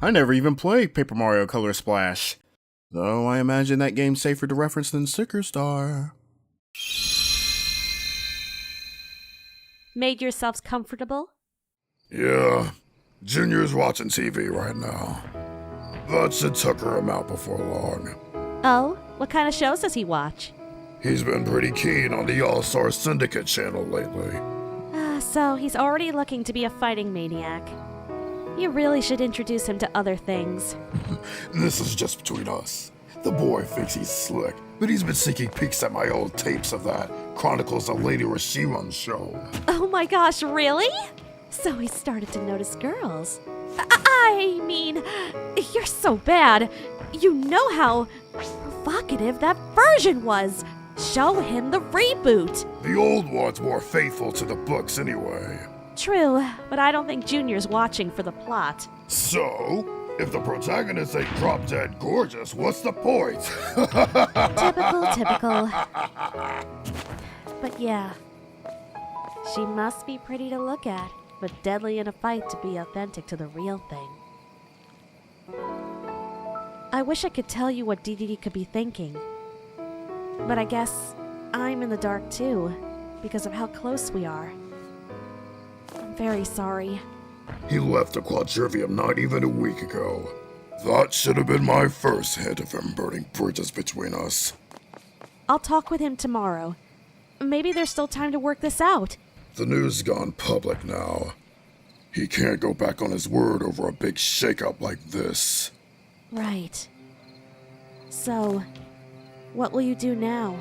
I never even played Paper Mario Color Splash. Though I imagine that game's safer to reference than Sticker Star. Made yourselves comfortable? Yeah, Junior's watching TV right now. That should tucker him out before long. Oh? What kind of shows does he watch? He's been pretty keen on the All-Star Syndicate channel lately. So he's already looking to be a fighting maniac. You really should introduce him to other things. This is just between us. The boy thinks he's slick, but he's been sneaking peeks at my old tapes of that Chronicles of Lady Rashimon's show. Oh my gosh, really? So he started to notice girls. I mean, you're so bad. You know how provocative that version was. Show him the reboot. The old one's more faithful to the books anyway. True, but I don't think Junior's watching for the plot. So, if the protagonist ain't drop-dead gorgeous, what's the point? Typical. But yeah, she must be pretty to look at, but deadly in a fight to be authentic to the real thing. I wish I could tell you what Dedede could be thinking. But I guess I'm in the dark too, because of how close we are. I'm very sorry. He left the Quadrivium not even a week ago. That should have been my first hint of him burning bridges between us. I'll talk with him tomorrow. Maybe there's still time to work this out. The news has gone public now. He can't go back on his word over a big shakeup like this. Right. So, what will you do now?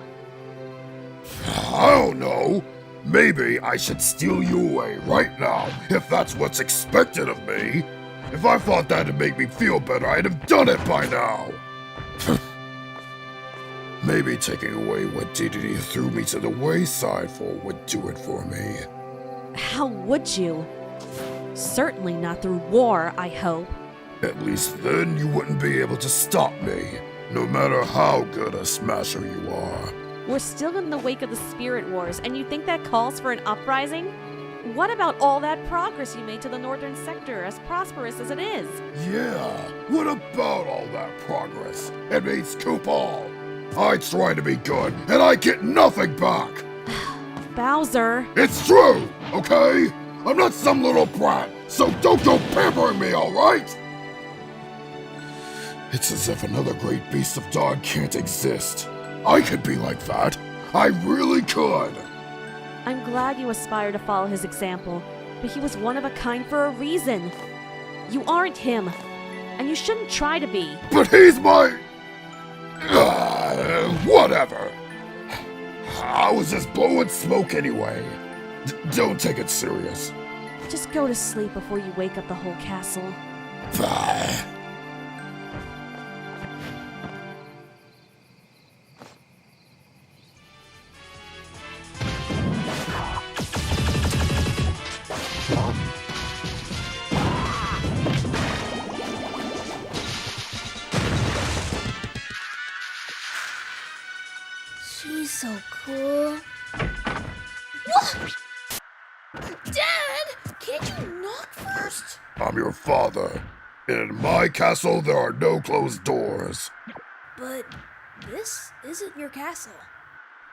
I don't know. Maybe I should steal you away right now, if that's what's expected of me. If I thought that'd make me feel better, I'd have done it by now. Maybe taking away what Dedede threw me to the wayside for would do it for me. How would you? Certainly not through war, I hope. At least then you wouldn't be able to stop me, no matter how good a smasher you are. We're still in the wake of the Spirit Wars, and you think that calls for an uprising? What about all that progress you made to the northern sector, as prosperous as it is? Yeah, what about all that progress? It means Koopa. I try to be good, and I get nothing back! Bowser. It's true, okay? I'm not some little brat, so don't go pampering me, alright? It's as if another great beast of dog can't exist. I could be like that. I really could. I'm glad you aspire to follow his example, but he was one of a kind for a reason. You aren't him, and you shouldn't try to be. But he's my... whatever. I was just blowing smoke anyway. Don't take it serious. Just go to sleep before you wake up the whole castle. She's so cool. What? Dad, can't you knock first? I'm your father. In my castle, there are no closed doors. But this isn't your castle.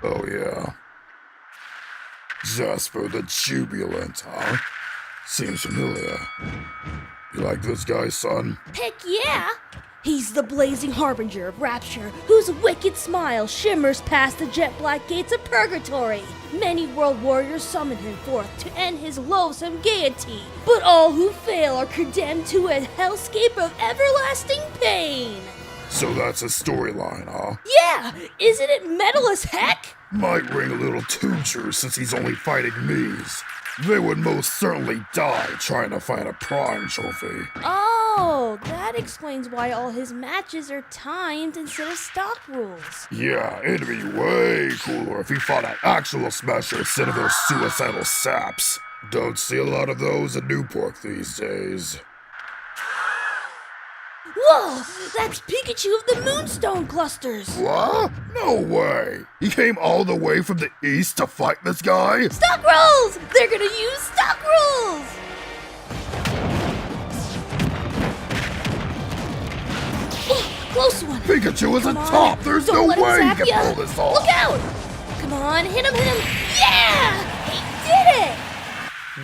Oh, yeah. Jasper the Jubilant, huh? Seems familiar. You like this guy, son? Heck yeah! He's the blazing harbinger of rapture, whose wicked smile shimmers past the jet-black gates of purgatory. Many world warriors summon him forth to end his loathsome gaiety, but all who fail are condemned to a hellscape of everlasting pain. So that's a storyline, huh? Yeah! Isn't it metal as heck? Might ring a little too true since he's only fighting me's. They would most certainly die trying to find a prime trophy. Oh, that explains why all his matches are timed instead of stock rules. Yeah, it'd be way cooler if he fought an actual smasher instead of those suicidal saps. Don't see a lot of those in Newport these days. Whoa! That's Pikachu of the Moonstone Clusters! What? No way! He came all the way from the east to fight this guy? Stock rules! They're gonna use stock rules! Pikachu is a Come on, top! There's don't no let him way he zap can ya. pull this off! Look out! Come on, hit him, hit him! Yeah! He did it!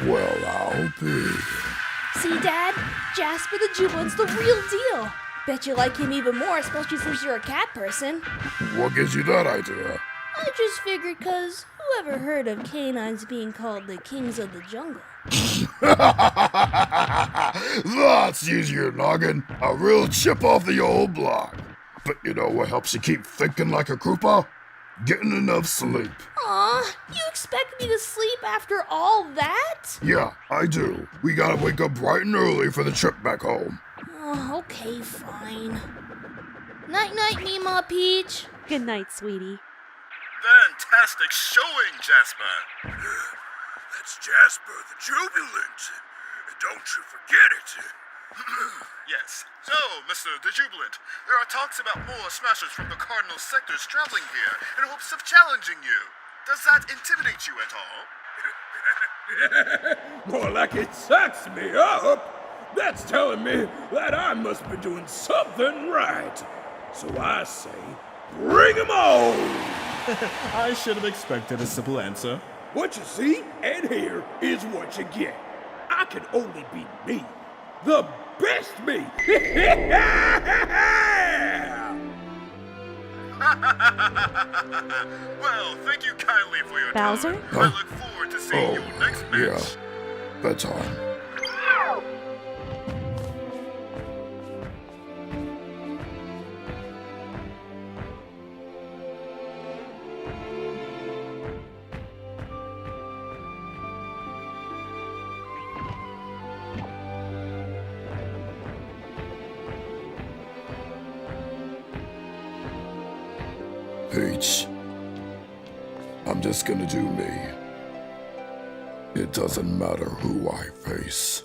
Well, I'll be. See, Dad? Jasper the Jubilant's the real deal. Bet you like him even more, especially since you're a cat person. What gives you that idea? I just figured cause whoever heard of canines being called the kings of the jungle? That's easier, noggin. A real chip off the old block. But you know what helps you keep thinking like a Koopa? Getting enough sleep. Aw, you expect me to sleep after all that? Yeah, I do. We gotta wake up bright and early for the trip back home. Oh, okay, fine. Night-night, Mima Peach. Good night, sweetie. Fantastic showing, Jasper. That's Jasper the Jubilant. Don't you forget it. Yes. So, Mr. the Jubilant, there are talks about more Smashers from the Cardinal sectors traveling here in hopes of challenging you. Does that intimidate you at all? More like it sucks me up. That's telling me that I must be doing something right. So I say, bring 'em on! I should have expected a simple answer. What you see and hear is what you get. I can only be me. The best me! Well, thank you kindly for your Bowser? time. I look forward to seeing you next match. Yeah. Bedtime. Peach, I'm just gonna do me. It doesn't matter who I face.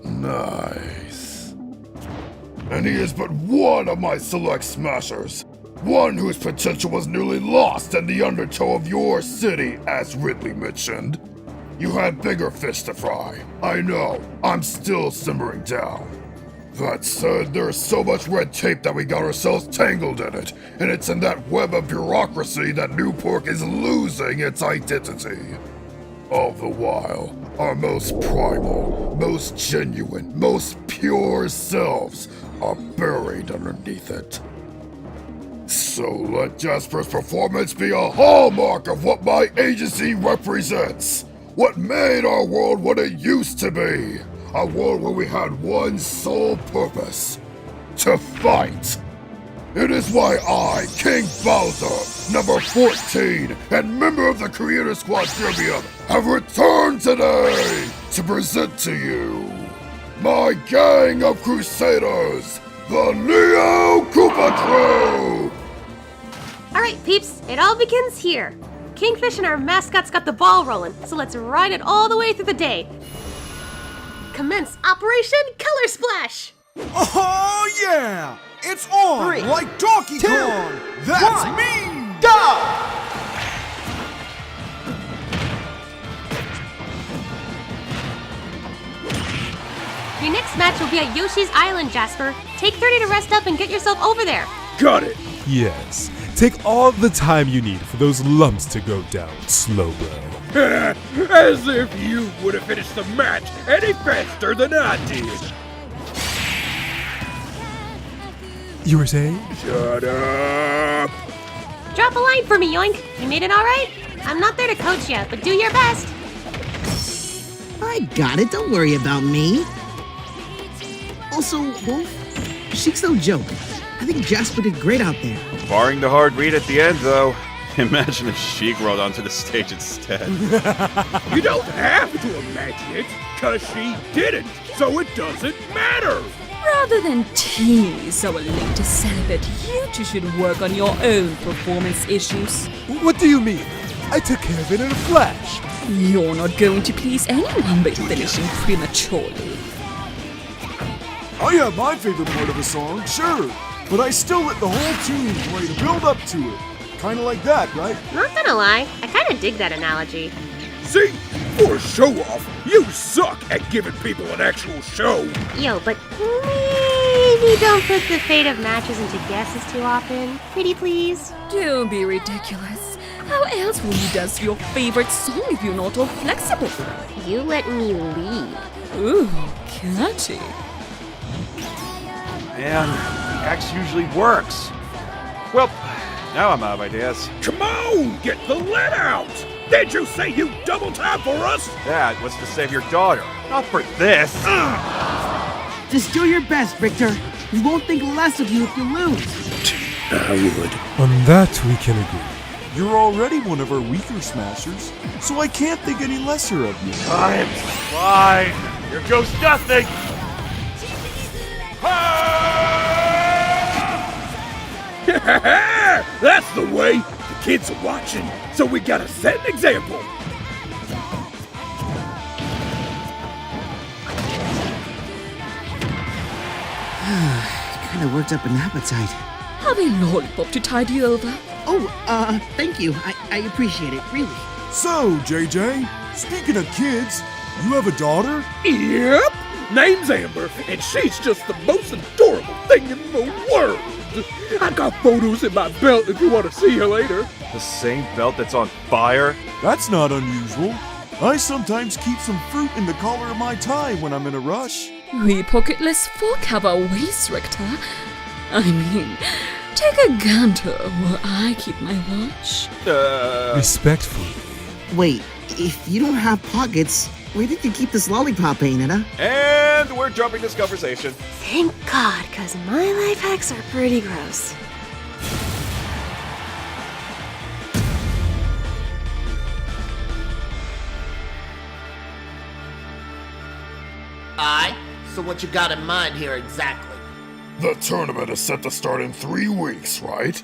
Nice. And he is but one of my select smashers. One whose potential was nearly lost in the undertow of your city, as Ridley mentioned. You had bigger fish to fry. I know, I'm still simmering down. That said, there's so much red tape that we got ourselves tangled in it, and it's in that web of bureaucracy that New Pork is losing its identity. All the while, our most primal, most genuine, most pure selves are buried underneath it. So let Jasper's performance be a hallmark of what my agency represents. What made our world what it used to be. A world where we had one sole purpose. To fight. It is why I, King Bowser, number 14, and member of the Creator Squad Tribune, have returned today to present to you my gang of crusaders, the Neo Koopa Troop! Alright, peeps, it all begins here. Kingfish and our mascots got the ball rolling, so let's ride it all the way through the day. Commence Operation Color Splash! Oh yeah! It's on! 3, like Donkey 2, Kong! That's 1, me! Go! Your next match will be at Yoshi's Island, Jasper. Take 30 to rest up and get yourself over there. Got it! Yes. Take all the time you need for those lumps to go down, Slowbro. As if you would have finished the match any faster than I did! You were saying? Shut up! Drop a line for me, Yoink. You made it alright? I'm not there to coach you, but do your best. I got it, don't worry about me. Also, Wolf, Sheik's no joke. I think Jasper did great out there. Barring the hard read at the end, though. Imagine if Sheik rolled onto the stage instead. You don't have to imagine it, cause she didn't, so it doesn't matter! Rather than tease our latest celibate, you two should work on your own performance issues. What do you mean? I took care of it in a flash. You're not going to please anyone by finishing prematurely. I have my favorite part of the song, sure. but I still let the whole team play to build up to it. Kinda like that, right? Not gonna lie, I kinda dig that analogy. See? For a show-off, you suck at giving people an actual show. Yo, but maybe don't put the fate of matches into guesses too often. Pretty please? Don't be ridiculous. How else will you dance your favorite song if you're not all flexible? You let me lead. Ooh, catchy. Man, the X usually works. Well, now I'm out of ideas. Come on, get the lead out! Did you say you double time for us? That was to save your daughter, not for this. Just do your best, Victor. We won't think less of you if you lose. I would. On that we can agree. You're already one of our weaker smashers, so I can't think any lesser of you. I'm fine. Here goes nothing. That's the way. The kids are watching, so we gotta set an example. Kinda worked up an appetite. Have a lollipop to tide you over. Oh, thank you. I appreciate it, really. So, JJ, speaking of kids, you have a daughter? Yep. Name's Amber, and she's just the most adorable thing in the world. I got photos in my belt if you want to see her later. The same belt that's on fire? That's not unusual. I sometimes keep some fruit in the collar of my tie when I'm in a rush. We pocketless folk have our ways, Rector. I mean, take a gander while I keep my watch. Respectfully. Wait, if you don't have pockets, where did you keep this lollipop, Bayonetta? And we're dropping this conversation. Thank God, cause my life hacks are pretty gross. Alright, so what you got in mind here exactly? The tournament is set to start in 3 weeks, right?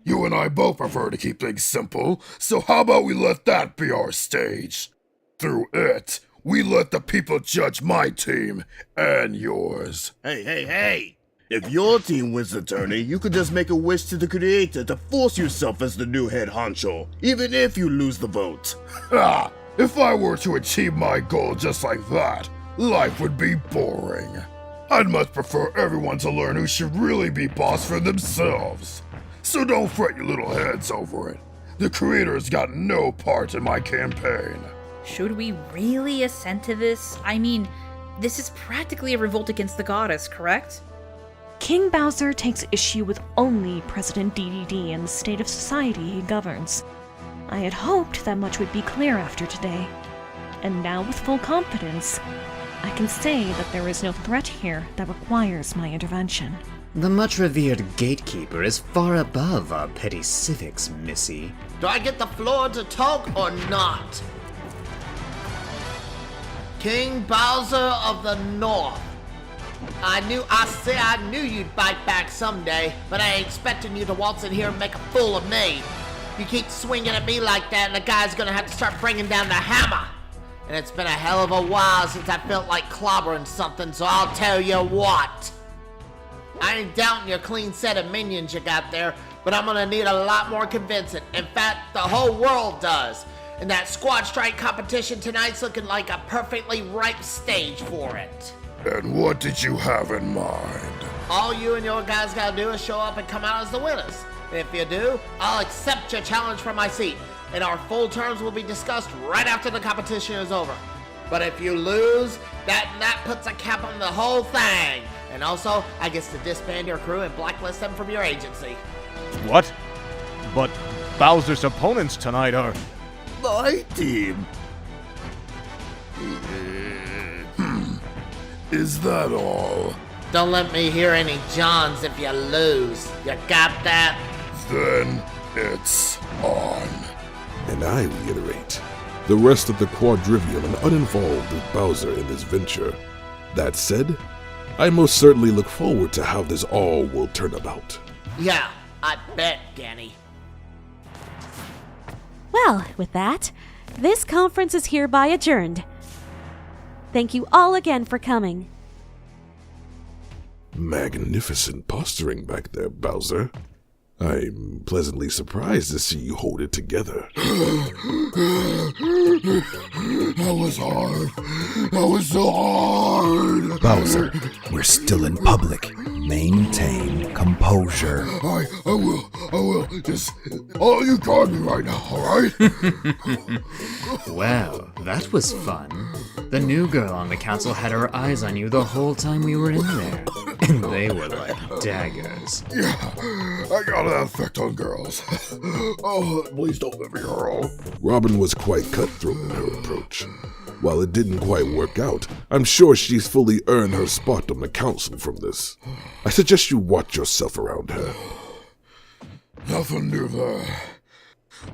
You and I both prefer to keep things simple, so how about we let that be our stage? Through it, we let the people judge my team and yours. Hey! If your team wins the tourney, you could just make a wish to the creator to force yourself as the new head honcho, even if you lose the vote. Ha! If I were to achieve my goal just like that, life would be boring. I'd much prefer everyone to learn who should really be boss for themselves. So don't fret your little heads over it. The creator's got no part in my campaign. Should we really assent to this? I mean, this is practically a revolt against the goddess, correct? King Bowser takes issue with only President Dedede and the state of society he governs. I had hoped that much would be clear after today. And now with full confidence, I can say that there is no threat here that requires my intervention. The much-revered gatekeeper is far above our petty civics, Missy. Do I get the floor to talk or not? King Bowser of the North. I knew you'd bite back someday, but I ain't expecting you to waltz in here and make a fool of me. You keep swinging at me like that, and the guy's gonna have to start bringing down the hammer. And it's been a hell of a while since I felt like clobbering something, so I'll tell you what. I ain't doubting your clean set of minions you got there, but I'm gonna need a lot more convincing. In fact, the whole world does. And that squad strike competition tonight's looking like a perfectly ripe stage for it. And what did you have in mind? All you and your guys gotta do is show up and come out as the winners. And if you do, I'll accept your challenge from my seat, and our full terms will be discussed right after the competition is over. But if you lose, that puts a cap on the whole thing. And also, I guess to disband your crew and blacklist them from your agency. What? But Bowser's opponents tonight are... My team. Is that all? Don't let me hear any Johns if you lose. You got that? Then it's on. And I reiterate, the rest of the quadrivium are uninvolved with Bowser in this venture. That said, I most certainly look forward to how this all will turn about. Yeah, I bet, Ganny. Well, with that, this conference is hereby adjourned. Thank you all again for coming. Magnificent posturing back there, Bowser. I'm pleasantly surprised to see you hold it together. That was hard. That was so hard. Bowser, we're still in public. Maintain composure. I will. Just, you got me right now, alright? Well, that was fun. The new girl on the council had her eyes on you the whole time we were in there. And they were like daggers. Yeah, I got that effect on girls. Oh, please don't let me hurl. Robin was quite cutthroat in her approach. While it didn't quite work out, I'm sure she's fully earned her spot on the council from this. I suggest you watch yourself around her. Nothing new there.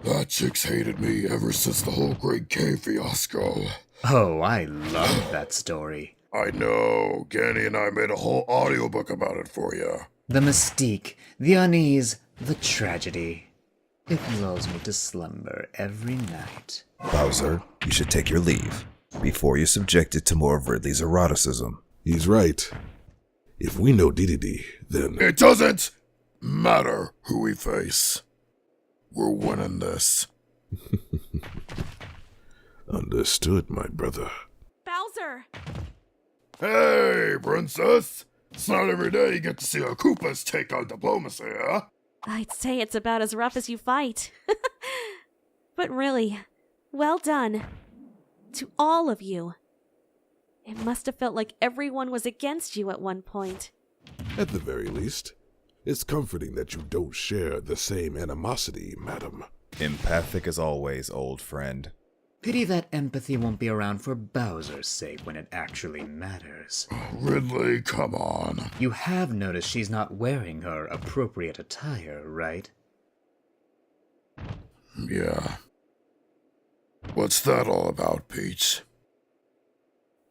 That chick's hated me ever since the whole Great Cave fiasco. Oh, I love that story. I know. Ganny and I made a whole audiobook about it for you. The mystique, the unease, the tragedy. It lulls me to slumber every night. Bowser, you should take your leave before you're subjected to more of Ridley's eroticism. He's right. If we know Dedede, then... It doesn't matter who we face. We're winning this. Understood, my brother. Bowser! Hey, princess! It's not every day you get to see a Koopa's take on diplomacy, huh? I'd say it's about as rough as you fight. But really, well done. To all of you. It must have felt like everyone was against you at one point. At the very least, it's comforting that you don't share the same animosity, madam. Empathic as always, old friend. Pity that empathy won't be around for Bowser's sake when it actually matters. Ridley, come on. You have noticed she's not wearing her appropriate attire, right? Yeah. What's that all about, Peach?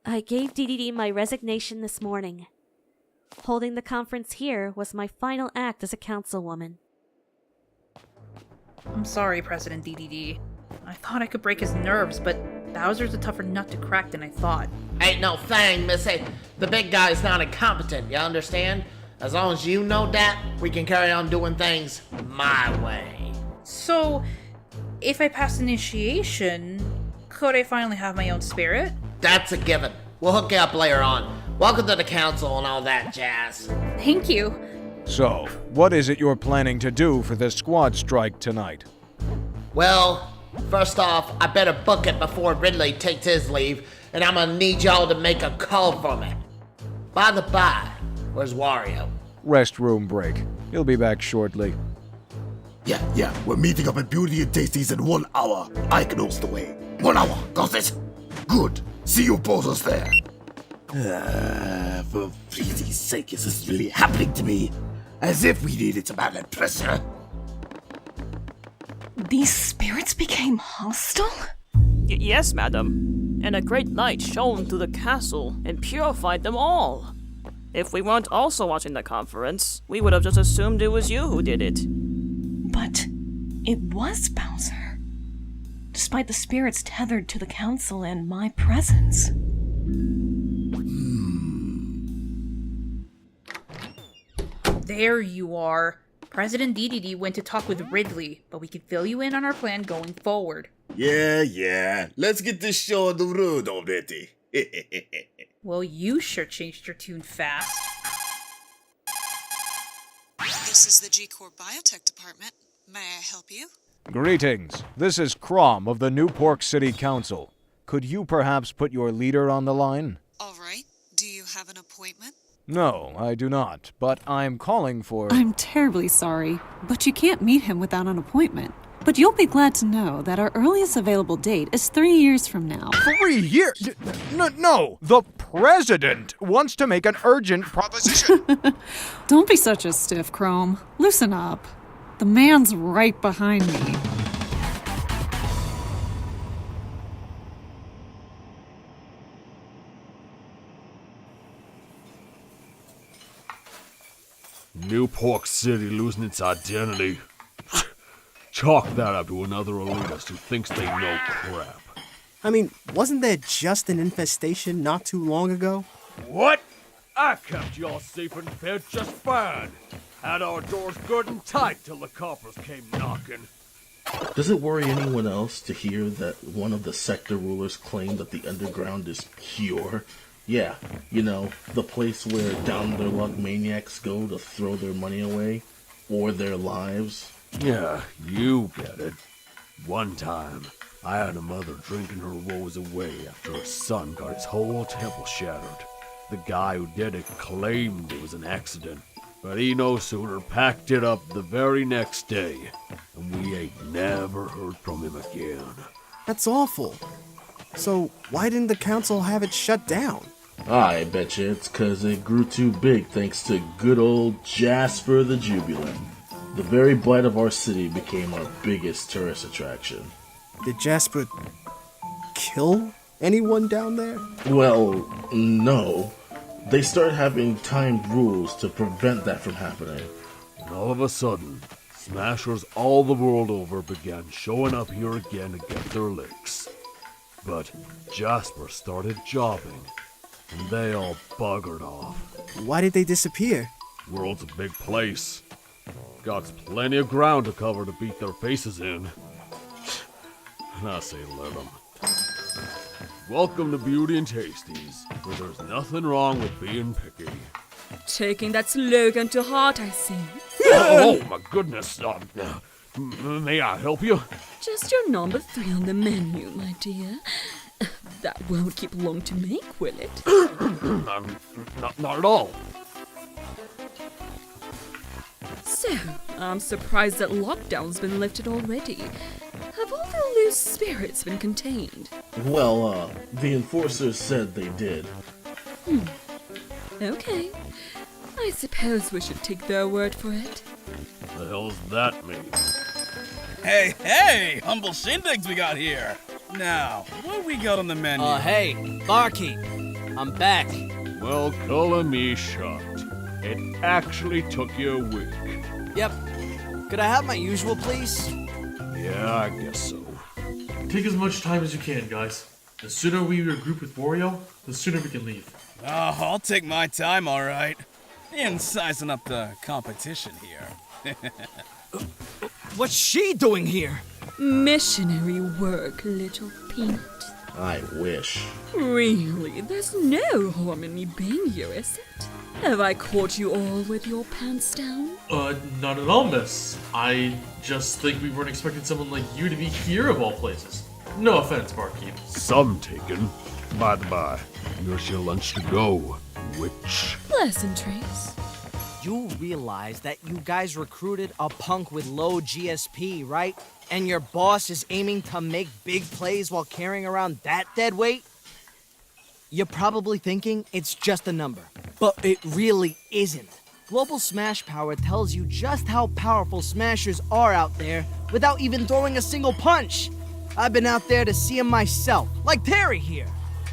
I gave Dedede my resignation this morning. Holding the conference here was my final act as a councilwoman. I'm sorry, President Dedede. I thought I could break his nerves, but Bowser's a tougher nut to crack than I thought. Ain't no thing, Missy. The big guy's not incompetent, you understand? As long as you know that, we can carry on doing things my way. So, if I pass initiation, could I finally have my own spirit? That's a given. We'll hook you up later on. Welcome to the council and all that jazz. Thank you. So, what is it you're planning to do for the squad strike tonight? Well, first off, I better book it before Ridley takes his leave, and I'm gonna need y'all to make a call for me. By the by, where's Wario? Restroom break. He'll be back shortly. Yeah, we're meeting up at Beauty and Tasty's in 1 hour. I can host the way. 1 hour, got it? Good. See you posers there. For Freezy's sake, is this really happening to me? As if we needed some added pressure. These spirits became hostile? Yes, madam. And a great light shone through the castle and purified them all. If we weren't also watching the conference, we would have just assumed it was you who did it. But it was Bowser. Despite the spirits tethered to the council and my presence. There you are. President Dedede went to talk with Ridley, but we can fill you in on our plan going forward. Yeah. Let's get this show on the road already. Well, you sure changed your tune fast. This is the G-Corp Biotech Department. May I help you? Greetings. This is Crom of the New Pork City Council. Could you perhaps put your leader on the line? All right. Do you have an appointment? No, I do not, but I'm calling for... I'm terribly sorry, but you can't meet him without an appointment. But you'll be glad to know that our earliest available date is 3 years from now. 3 years? No! The president wants to make an urgent proposition! Don't be such a stiff, Chrome. Loosen up. The man's right behind me. New Pork City losing its identity. Chalk that up to another elitist who thinks they know crap. I mean, wasn't there just an infestation not too long ago? What? I kept y'all safe and fed just fine. Had our doors good and tight till the coppers came knocking. Does it worry anyone else to hear that one of the sector rulers claimed that the underground is pure? Yeah, you know, the place where down-their-luck maniacs go to throw their money away, or their lives. Yeah, you get it. One time, I had a mother drinking her woes away after her son got his whole temple shattered. The guy who did it claimed it was an accident, but he no sooner packed it up the very next day, and we ain't never heard from him again. That's awful. So, why didn't the council have it shut down? I betcha it's 'cause it grew too big thanks to good old Jasper the Jubilant. The very blight of our city became our biggest tourist attraction. Did Jasper kill anyone down there? Well, no. They started having timed rules to prevent that from happening. And all of a sudden, smashers all the world over began showing up here again to get their licks. But Jasper started jobbing, and they all buggered off. Why did they disappear? World's a big place. God's plenty of ground to cover to beat their faces in. And I say let 'em. Welcome to Beauty and Tasties, where there's nothing wrong with being picky. Taking that slogan to heart, I see. Oh my goodness, may I help you? Just your number 3 on the menu, my dear. That won't keep long to make, will it? Not at all. So, I'm surprised that lockdown's been lifted already. Have all the loose spirits been contained? Well, the enforcers said they did. Okay. I suppose we should take their word for it. The hell's that mean? Hey, humble shindigs we got here. Now, what we got on the menu? Hey, barkeep, I'm back. Well, color me shocked. It actually took you a week. Yep. Could I have my usual, please? Yeah, I guess so. Take as much time as you can, guys. The sooner we regroup with Wario, the sooner we can leave. Oh, I'll take my time, all right. And sizing up the competition here. What's she doing here? Missionary work, little peanut. I wish. Really? There's no harm in me being here, is it? Have I caught you all with your pants down? Not at all, miss. I just think we weren't expecting someone like you to be here of all places. No offense, barkeep. Some taken. By the by, here's your lunch to go, witch. Pleasantries. You realize that you guys recruited a punk with low GSP, right? And your boss is aiming to make big plays while carrying around that dead weight? You're probably thinking it's just a number, but it really isn't. Global Smash Power tells you just how powerful Smashers are out there without even throwing a single punch. I've been out there to see them myself, like Terry here.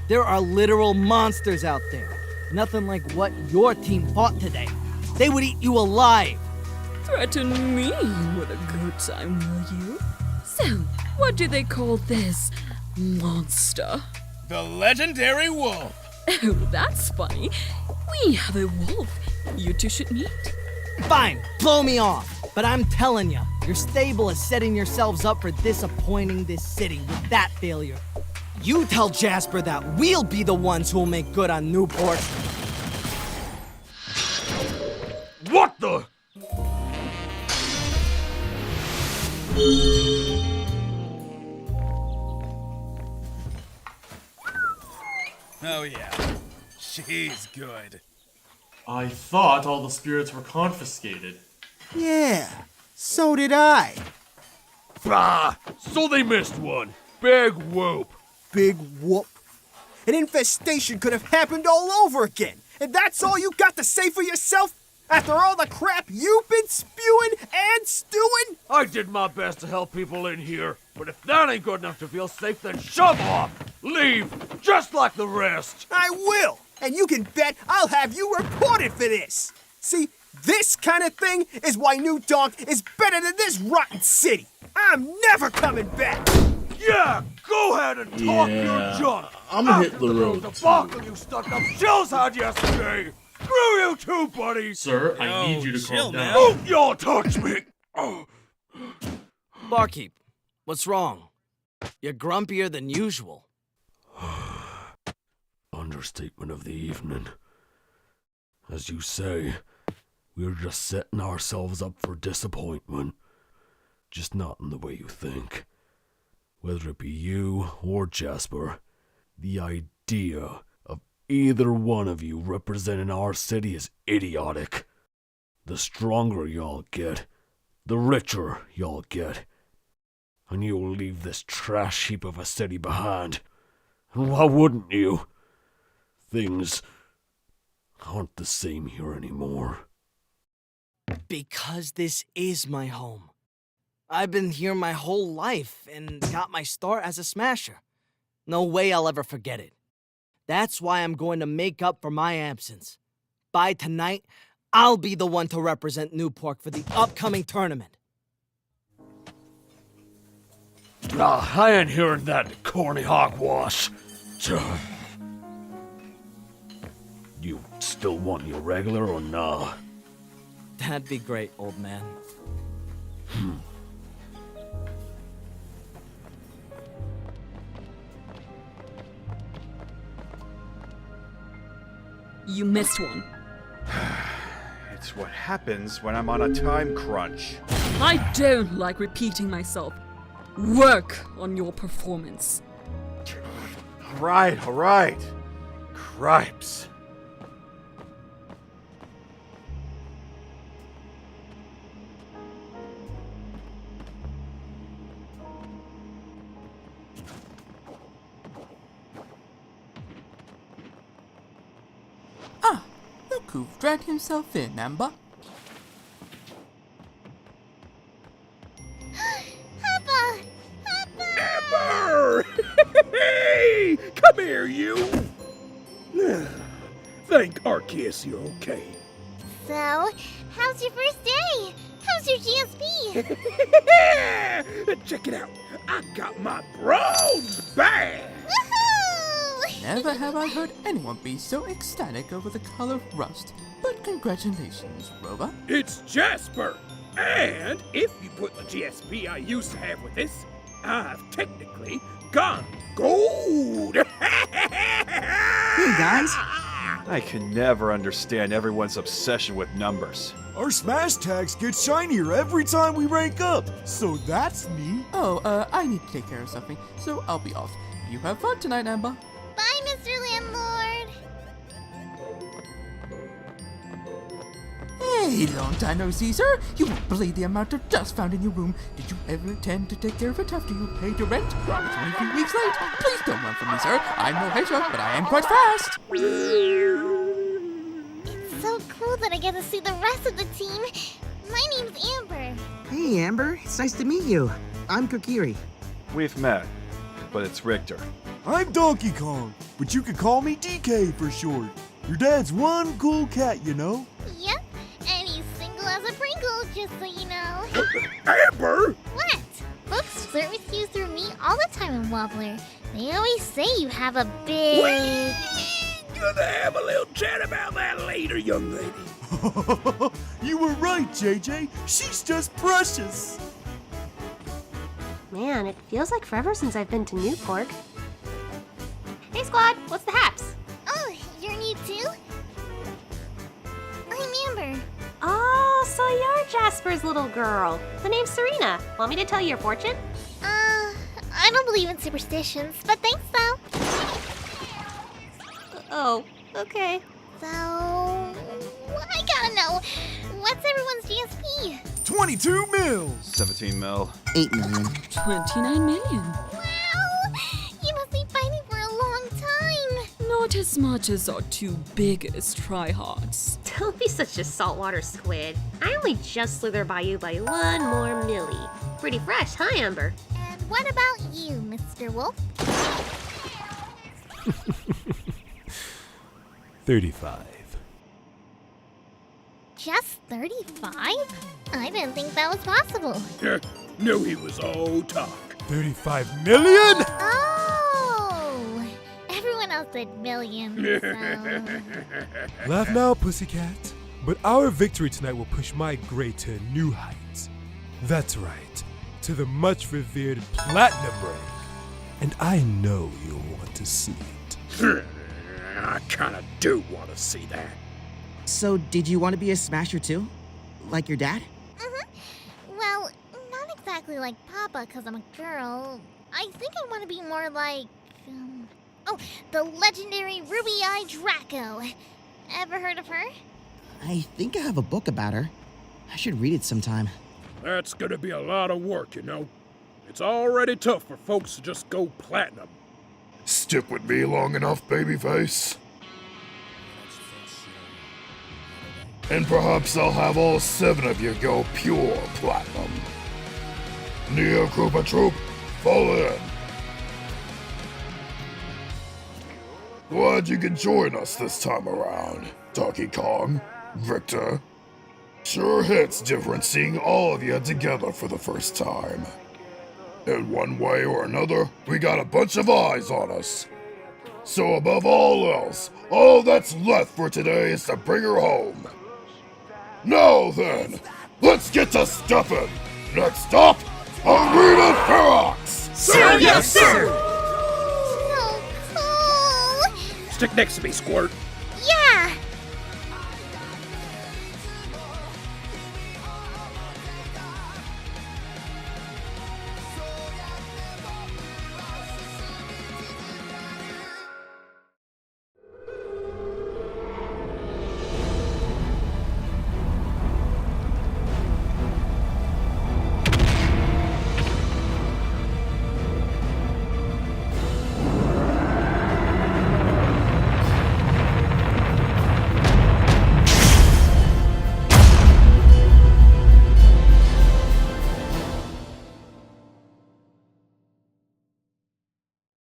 There are literal monsters out there. Nothing like what your team fought today. They would eat you alive. Threaten me with a good time, will you? So, what do they call this monster? The legendary wolf. Oh, that's funny. We have a wolf. You two should meet. Fine, blow me off. But I'm telling you, your stable is setting yourselves up for disappointing this city with that failure. You tell Jasper that we'll be the ones who'll make good on Newport. What the? Oh yeah, she's good. I thought all the spirits were confiscated. Yeah, so did I. So they missed one. Big whoop. Big whoop. An infestation could have happened all over again, and that's all you got to say for yourself? After all the crap you've been spewing and stewing? I did my best to help people in here, but if that ain't good enough to feel safe, then shove off! Leave, just like the rest! I will! And you can bet I'll have you reported for this! See, this kind of thing is why New Donk is better than this rotten city! I'm never coming back! Yeah, go ahead and talk your junk! I'm gonna hit the road The debacle you stuck up shells had yesterday! Screw you too, buddy! Sir, I need you to calm down. Don't y'all touch me! Oh. Barkeep, what's wrong? You're grumpier than usual. Understatement of the evening. As you say, we're just setting ourselves up for disappointment. Just not in the way you think. Whether it be you or Jasper, the idea of either one of you representing our city is idiotic. The stronger y'all get, the richer y'all get. And you'll leave this trash heap of a city behind. And why wouldn't you? Things aren't the same here anymore. Because this is my home. I've been here my whole life and got my start as a smasher. No way I'll ever forget it. That's why I'm going to make up for my absence. By tonight, I'll be the one to represent Newport for the upcoming tournament. I ain't hearing that corny hogwash. You still want your regular or nah? That'd be great, old man. You missed one. It's what happens when I'm on a time crunch. I don't like repeating myself. Work on your performance. All right. Cripes. Look who've dragged himself in, Amber. Papa! Amber! Hey! Come here, you! Thank Arceus you're okay. So, how's your first day? How's your GSP? Check it out. I got my bronze badge! Never have I heard anyone be so ecstatic over the color of rust. But congratulations, Rover. It's Jasper! And if you put the GSP I used to have with this, I've technically gone gold! Hey guys! I can never understand everyone's obsession with numbers. Our smash tags get shinier every time we rank up, so that's neat. Oh, I need to take care of something, so I'll be off. You have fun tonight, Amber. Bye, Mr. Landlord! Hey, long time no see, sir. You won't believe the amount of dust found in your room. Did you ever intend to take care of it after you paid your rent? It's only a few weeks late. Please don't run from me, sir. I'm no hedgehog, but I am quite fast. It's so cool that I get to see the rest of the team. My name's Amber. Hey Amber, it's nice to meet you. I'm Kokiri. We've met, but it's Richter. I'm Donkey Kong, but you can call me DK for short. Your dad's one cool cat, you know? Yep, and he's single as a Pringle, just so you know. Amber! What? Folks flirt with you through me all the time in Wobbler. They always say you have a big... We're gonna have a little chat about that later, young lady. You were right, JJ. She's just precious. Man, it feels like forever since I've been to Newport. Hey squad, what's the haps? Oh, you're new too? I'm Amber. Oh, so you're Jasper's little girl. The name's Serena. Want me to tell you your fortune? I don't believe in superstitions, but thanks though. Oh, okay. So, I gotta know, what's everyone's GSP? 22 mil. 17 mil. 8 million. 29 million. Wow! You must be fighting for a long time. Not as much as our two biggest tryhards. Don't be such a saltwater squid. I only just slither by you by 1 more milli. Pretty fresh, huh, Amber? And what about you, Mr. Wolf? 35. Just 35? I didn't think that was possible. Knew he was all talk. 35 million? Oh! Everyone else said millions, so... Laugh now, pussycat. But our victory tonight will push my grade to new heights. That's right, to the much revered platinum rank. And I know you'll want to see it. I kinda do want to see that. So, did you want to be a smasher too? Like your dad? Well, not exactly like Papa, because I'm a girl. I think I want to be more like... the legendary Ruby-Eyed Draco. Ever heard of her? I think I have a book about her. I should read it sometime. That's gonna be a lot of work, you know. It's already tough for folks to just go platinum. Stick with me long enough, babyface. And perhaps I'll have all 7 of you go pure platinum. Neo Koopa Troop, fall in. Glad you could join us this time around, Donkey Kong, Victor. Sure hits different seeing all of you together for the first time. In one way or another, we got a bunch of eyes on us. So above all else, all that's left for today is to bring her home. Now then, let's get to stepping. Next stop, Arena Ferox! Sir, yes, sir! Stick next to me, Squirt. Yeah!